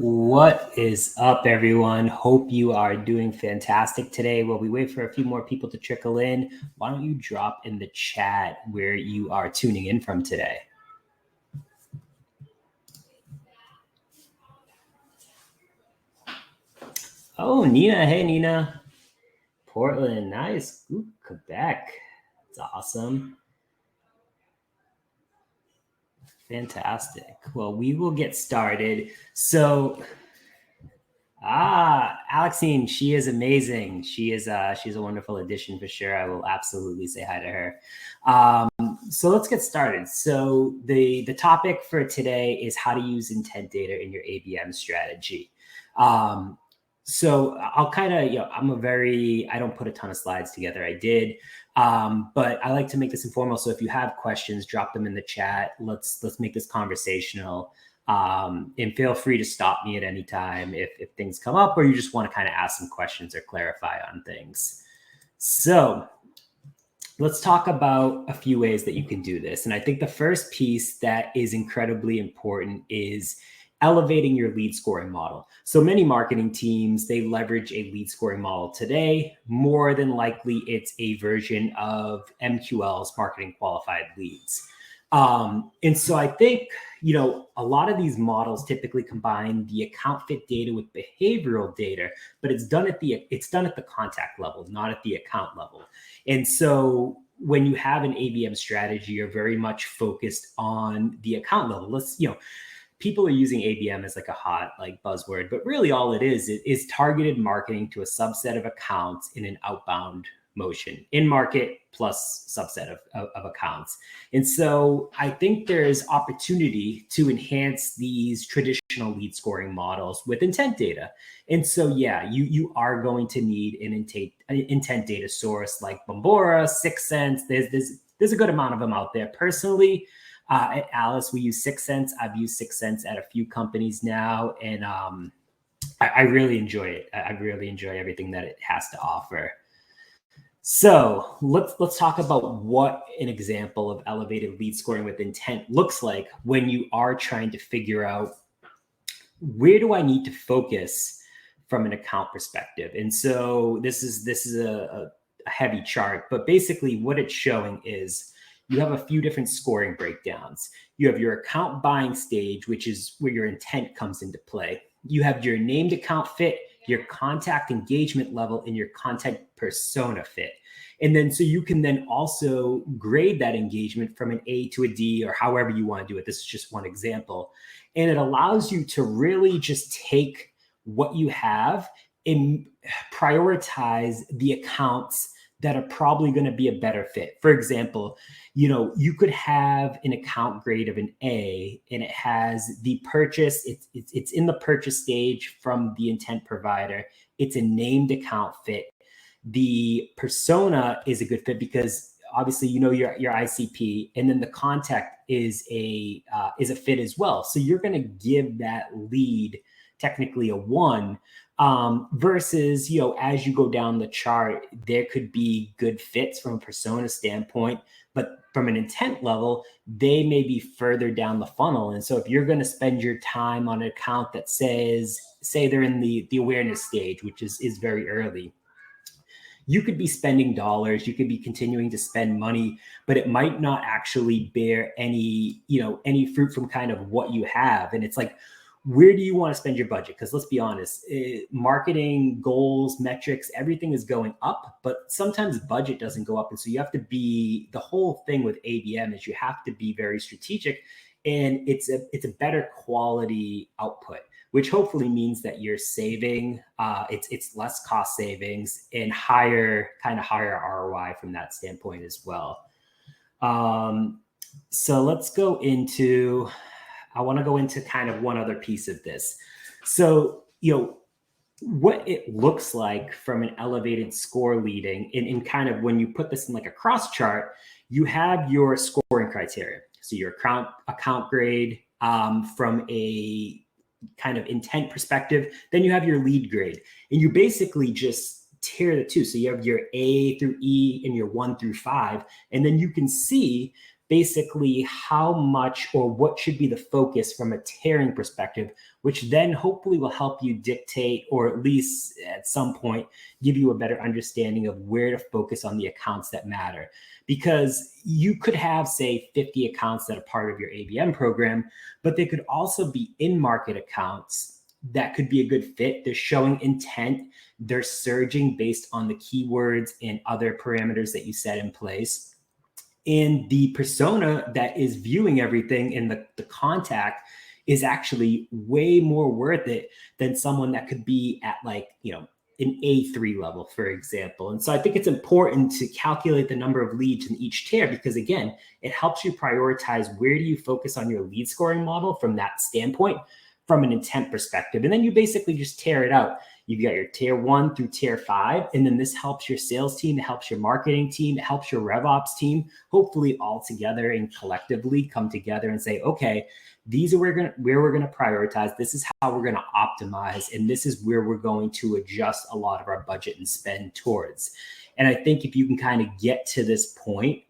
What is up, everyone? Hope you are doing fantastic today. While we wait for a few more people to trickle in, why don't you drop in the chat where you are tuning in from today? Oh, Nina. Hey, Nina. Portland. Nice. Ooh, Quebec. That's awesome. Fantastic. Well, we will get started. So, Alexine, she is amazing. She's a wonderful addition for sure. I will absolutely say hi to her. So let's get started. So the topic for today is how to use intent data in your ABM strategy. So I'll kind of, I don't put a ton of slides together. I did, but I like to make this informal. So if you have questions, drop them in the chat. Let's make this conversational. And feel free to stop me at any time if things come up or you just want to kind of ask some questions or clarify on things. So let's talk about a few ways that you can do this. And I think the first piece that is incredibly important is elevating your lead scoring model. So many marketing teams, they leverage a lead scoring model today. More than likely, it's a version of MQL's, marketing qualified leads. And so I think, a lot of these models typically combine the account fit data with behavioral data, but it's done at the contact level, not at the account level. And so when you have an ABM strategy, you're very much focused on the account level. People are using ABM as like a hot buzzword, but really all it is targeted marketing to a subset of accounts in an outbound motion, in market plus subset of accounts. And so I think there's opportunity to enhance these traditional lead scoring models with intent data. And so, you are going to need an intent data source like Bombora, 6 Sense. There's a good amount of them out there. Personally, at Alyce, we use 6 Sense. I've used 6 Sense at a few companies now, and I really enjoy it. I really enjoy everything that it has to offer. So let's talk about what an example of elevated lead scoring with intent looks like when you are trying to figure out where do I need to focus from an account perspective. And so this is a heavy chart, but basically what it's showing is you have a few different scoring breakdowns. You have your account buying stage, which is where your intent comes into play. You have your named account fit, your contact engagement level, and your content persona fit. And then so you can then also grade that engagement from an A to a D or however you want to do it. This is just one example. And it allows you to really just take what you have and prioritize the accounts that are probably going to be a better fit. For example, you could have an account grade of an A and it has the purchase. It's in the purchase stage from the intent provider. It's a named account fit. The persona is a good fit because obviously your ICP, and then the contact is a fit as well. So you're going to give that lead technically a 1. Versus, as you go down the chart, there could be good fits from a persona standpoint, but from an intent level, they may be further down the funnel. And so if you're going to spend your time on an account that say they're in the awareness stage, which is very early, you could be spending dollars, you could be continuing to spend money, but it might not actually bear any fruit from kind of what you have. And it's like, where do you want to spend your budget? Because let's be honest, marketing goals, metrics, everything is going up, but sometimes budget doesn't go up. And so you have to be, the whole thing with ABM is you have to be very strategic, and it's a better quality output, which hopefully means that you're saving, it's less cost savings and higher ROI from that standpoint as well. So let's go into, I want to go into kind of one other piece of this. So, what it looks like from an elevated score leading in kind of when you put this in like a cross chart, you have your scoring criteria. So your account grade from a kind of intent perspective, then you have your lead grade, and you basically just tier the two. So you have your A through E and your 1 through 5, and then you can see basically how much or what should be the focus from a tiering perspective, which then hopefully will help you dictate, or at least at some point give you a better understanding of where to focus on the accounts that matter. Because you could have, say, 50 accounts that are part of your ABM program, but they could also be in-market accounts that could be a good fit. They're showing intent. They're surging based on the keywords and other parameters that you set in place. And the persona that is viewing everything in the contact is actually way more worth it than someone that could be at like, an A3 level, for example. And so I think it's important to calculate the number of leads in each tier, because again, it helps you prioritize where do you focus on your lead scoring model from that standpoint, from an intent perspective. And then you basically just tear it out. You've got your tier 1 through tier 5. And then this helps your sales team, it helps your marketing team, it helps your RevOps team, hopefully all together and collectively come together and say, okay, these are where we're going to prioritize. This is how we're going to optimize. And this is where we're going to adjust a lot of our budget and spend towards. And I think if you can kind of get to this point,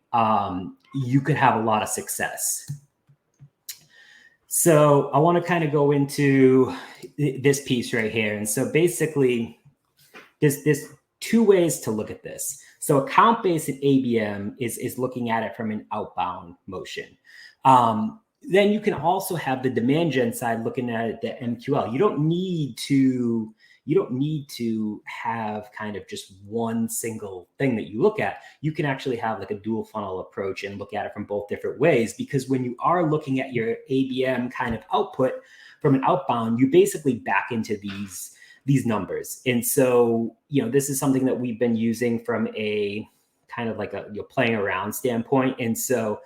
you could have a lot of success. So I want to kind of go into this piece right here. And so basically, there's two ways to look at this. So account-based at ABM is looking at it from an outbound motion. Then you can also have the demand gen side looking at it, the MQL. You don't need to have kind of just one single thing that you look at. You can actually have like a dual funnel approach and look at it from both different ways, because when you are looking at your ABM kind of output from an outbound, you basically back into these numbers. And so, this is something that we've been using from a kind of like a playing around standpoint. And so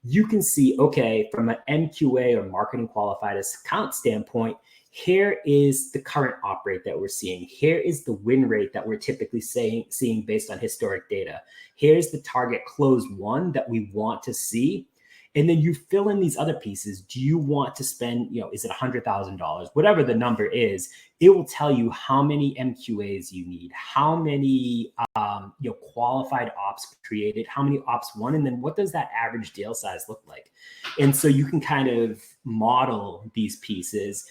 you can see, okay, from an MQA or marketing qualified account standpoint, here is the current op rate that we're seeing. Here is the win rate that we're typically seeing based on historic data. Here's the target closed one that we want to see. And then you fill in these other pieces. Do you want to spend, is it $100,000? Whatever the number is, it will tell you how many MQAs you need, how many qualified ops created, how many ops won, and then what does that average deal size look like? And so you can kind of model these pieces,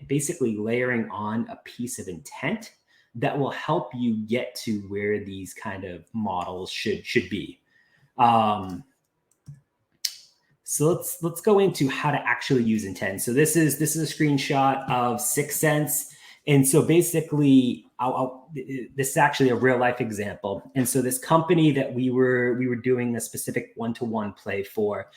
basically layering on a piece of intent that will help you get to where these kind of models should be. So let's go into how to actually use intent. So this is a screenshot of 6 Sense. And so basically, this is actually a real life example. And so this company that we were doing a specific one-to-one play for,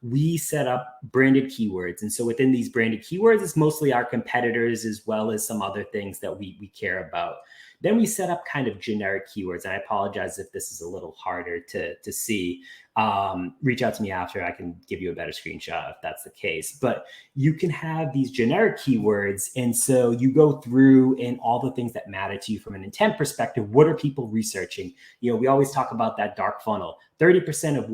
we set up branded keywords. And so within these branded keywords, it's mostly our competitors as well as some other things that we care about. Then we set up kind of generic keywords. And I apologize if this is a little harder to see. Reach out to me after. I can give you a better screenshot if that's the case. But you can have these generic keywords. And so you go through and all the things that matter to you from an intent perspective. What are people researching? We always talk about that dark funnel. 30% of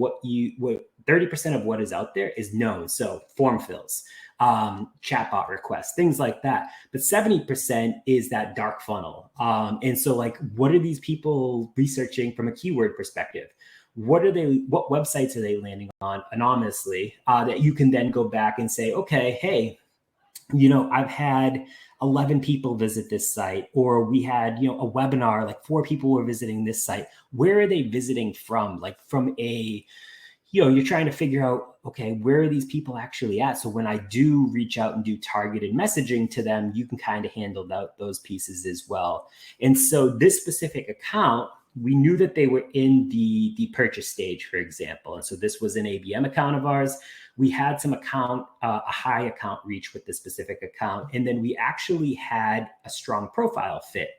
what is out there is known. So form fills, chatbot requests, things like that. But 70% is that dark funnel. And so like, what are these people researching from a keyword perspective? What websites are they landing on anonymously that you can then go back and say, okay, hey, I've had 11 people visit this site, or we had, a webinar, like 4 people were visiting this site. Where are they visiting from? Like from a, you're trying to figure out, okay, where are these people actually at? So when I do reach out and do targeted messaging to them, you can kind of handle those pieces as well. And so this specific account, we knew that they were in the purchase stage, for example. And so this was an ABM account of ours. We had some a high account reach with this specific account. And then we actually had a strong profile fit.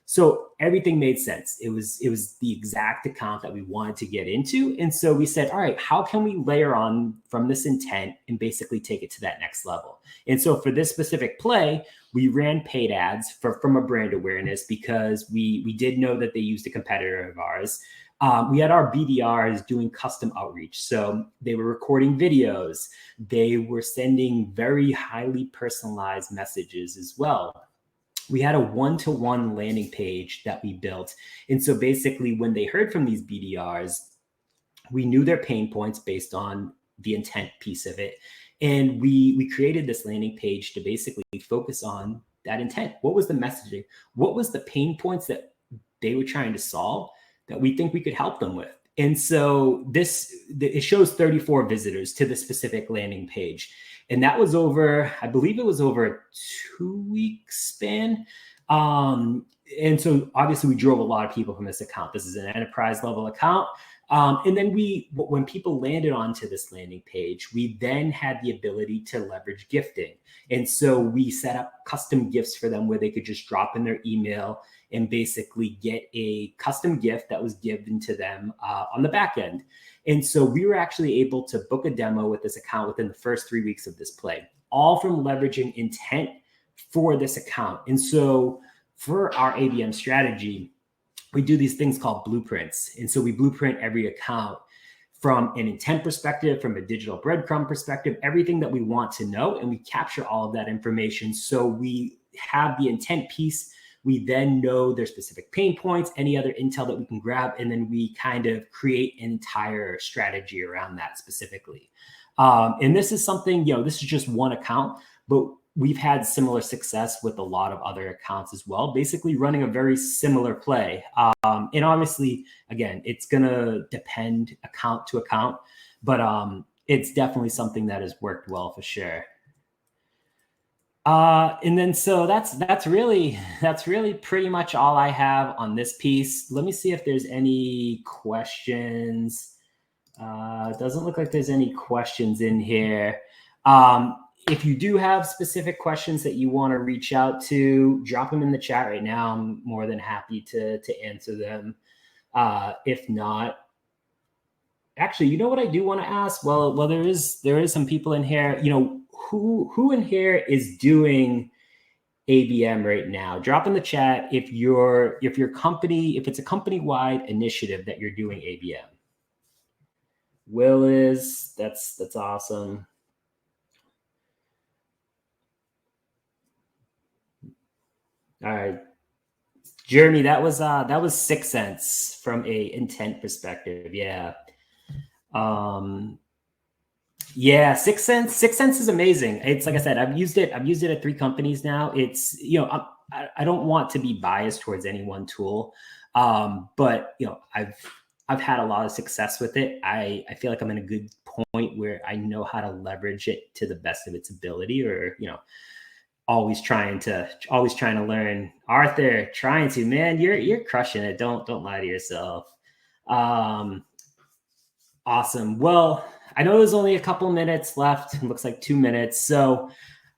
So everything made sense. It was the exact account that we wanted to get into. And so we said, all right, how can we layer on from this intent and basically take it to that next level? And so for this specific play, we ran paid ads from a brand awareness, because we did know that they used a competitor of ours. We had our BDRs doing custom outreach. So they were recording videos. They were sending very highly personalized messages as well. We had a one-to-one landing page that we built. And so basically when they heard from these BDRs, We knew their pain points based on the intent piece of it. And we created this landing page to basically focus on that intent. What was the messaging? What was the pain points that they were trying to solve that we think we could help them with? And so it shows 34 visitors to the specific landing page. And that was over, I believe it was over a 2-week span. And so obviously we drove a lot of people from this account. This is an enterprise level account. And then when people landed onto this landing page, we then had the ability to leverage gifting. And so we set up custom gifts for them where they could just drop in their email and basically get a custom gift that was given to them on the back end. And so we were actually able to book a demo with this account within the first 3 weeks of this play, all from leveraging intent for this account. And so for our ABM strategy, we do these things called blueprints. And so we blueprint every account from an intent perspective, from a digital breadcrumb perspective, everything that we want to know, and we capture all of that information. So we have the intent piece. We then know their specific pain points, any other intel that we can grab, and then we kind of create an entire strategy around that specifically. And this is something, this is just one account, but we've had similar success with a lot of other accounts as well, basically running a very similar play. And obviously, again, it's going to depend account to account, but it's definitely something that has worked well for sure. And then so that's really pretty much all I have on this piece. Let me see if there's any questions. It doesn't look like there's any questions in here. If you do have specific questions that you want to reach out to, drop them in the chat right now. I'm more than happy to answer them. If not, actually, you know what I do want to ask? Well, there is some people in here, who in here is doing ABM right now? Drop in the chat if it's a company-wide initiative that you're doing ABM. Will is, that's awesome. All right, Jeremy, that was 6 cents from a intent perspective. Yeah. Yeah, 6 cents. 6 cents is amazing. It's like I said, I've used it at 3 companies now. It's, I don't want to be biased towards any one tool. But I've had a lot of success with it. I feel like I'm in a good point where I know how to leverage it to the best of its ability, or, always trying to learn. Arthur, man, you're crushing it. Don't lie to yourself. Awesome. Well, I know there's only a couple minutes left. It looks like 2 minutes. So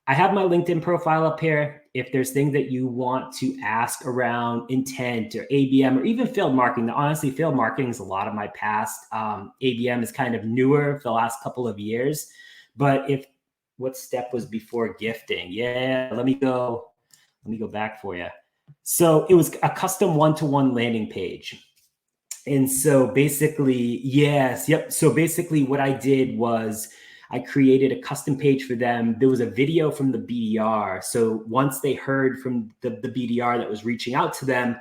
I have my LinkedIn profile up here. If there's things that you want to ask around intent or ABM or even field marketing, honestly, field marketing is a lot of my past. ABM is kind of newer for the last couple of years. But what step was before gifting? Yeah, let me go back for you. So it was a custom one-to-one landing page. And so basically, yes. Yep. So basically what I did was I created a custom page for them. There was a video from the BDR. So once they heard from the BDR that was reaching out to them,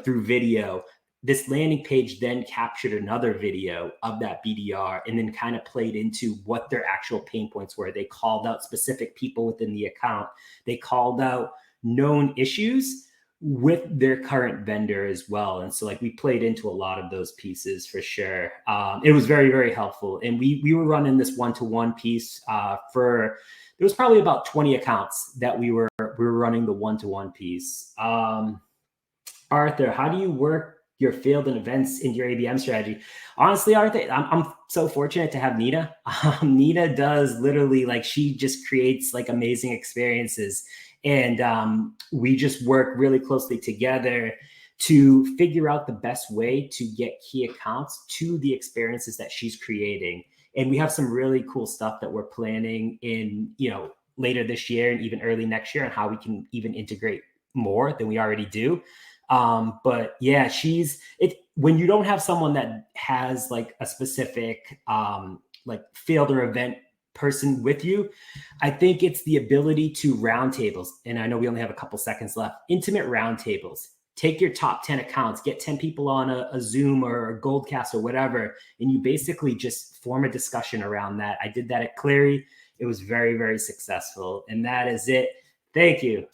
through video, this landing page then captured another video of that BDR and then kind of played into what their actual pain points were. They called out specific people within the account. They called out known issues with their current vendor as well. And so we played into a lot of those pieces for sure. It was very, very helpful. And we were running this one-to-one piece there was probably about 20 accounts that we were running the one-to-one piece. Arthur, how do you work your field and events in your ABM strategy? Honestly, Arthur, I'm so fortunate to have Nina. Nina does literally she just creates amazing experiences. And we just work really closely together to figure out the best way to get key accounts to the experiences that she's creating. And we have some really cool stuff that we're planning in, later this year and even early next year on how we can even integrate more than we already do. But yeah, when you don't have someone that has a specific field or event person with you, I think it's the ability to roundtables. And I know we only have a couple seconds left. Intimate roundtables. take your top 10 accounts, get 10 people on a Zoom or a Goldcast or whatever, and you basically just form a discussion around that. I did that at Cleary. It was very, very successful. And that is it. Thank you.